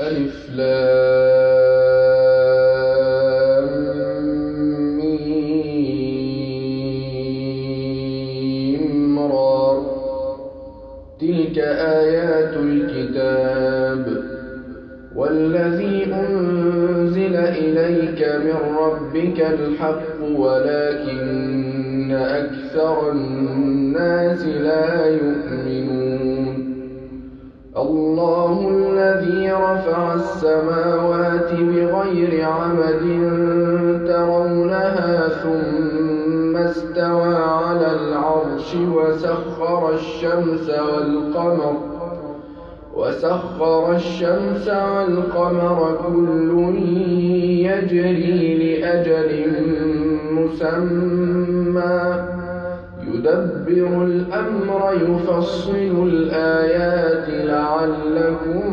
ألف لام ميم را. تلك آيات الكتاب والذي أنزل إليك من ربك الحق ولكن أكثر الناس لا يؤمنون. الله الذي رفع السماوات بغير عمد ترونها ثم استوى على العرش وسخر الشمس والقمر كل يجري لأجل مسمى يدبر الأمر يفصل الآيات لعلكم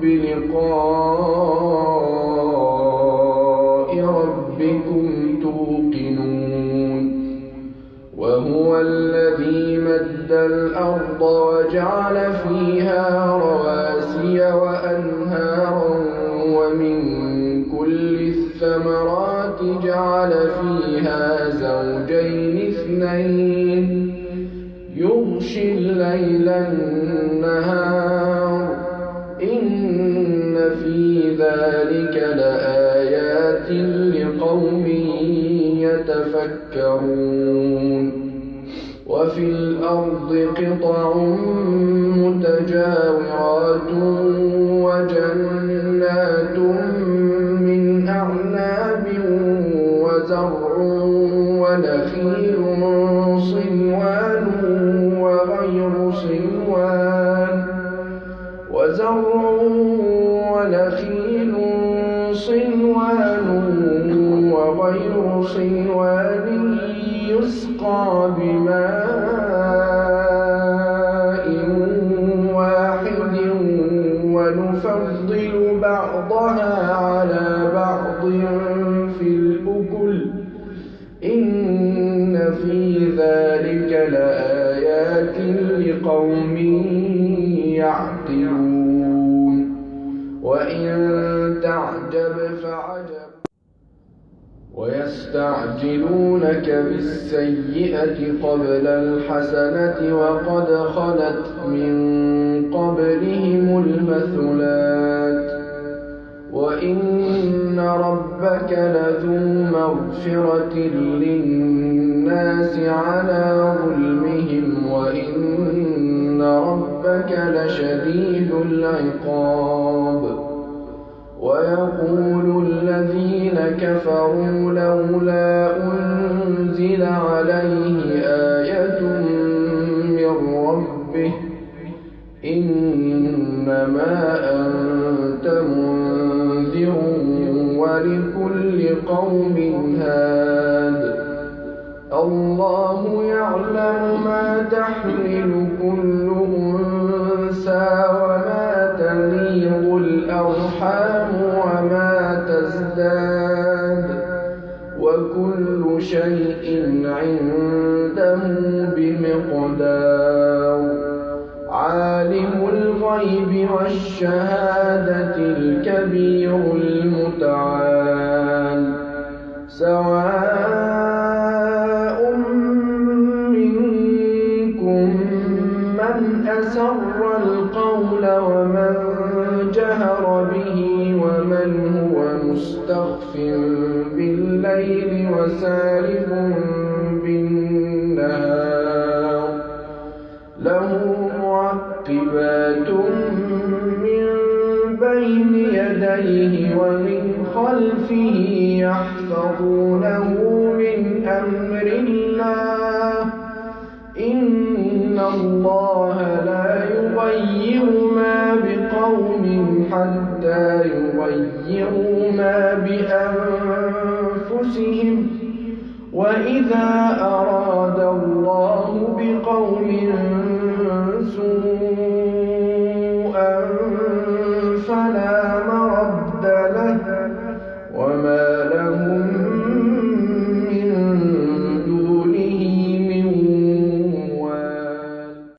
بلقاء ربكم توقنون. وهو الذي مد الأرض وجعل فيها رواسي وأنهارا ومن كل الثمرات جعل فيها زوجين اثنين يغشي الليل النهار إن في ذلك لآيات لقوم يتفكرون. وفي الأرض قطع متجاورات وجنات من أعناب وزرع ونخيل صنوان وغير صنوان يسقى بماء واحد ونفضل بعضها على بعض في الأكل إن في ذلك لآيات لقوم يعقلون. وإن تعجب فعجب ويستعجلونك بالسيئة قبل الحسنة وقد خلت من قبلهم المثلات وإن ربك لذو مغفرة للناس على ظلمهم وإن ربك لشديد العقاب. ويقول الذين كفروا لولا أنزل عليه آية من ربه إنما أنت منذر ولكل قوم هاد. الله يعلم ما تحمل كل أنثى وما تغيض الأرحام وما تزداد وكل شيء عنده بمقدار. عالم الغيب والشهادة الكبير المتعال. سواء منكم من أسر القول ومن جهر به ومن هو مستخف بالليل وسارب بالنهار. له معقبات من بين يديه ومن خلفه يحفظونه من أمر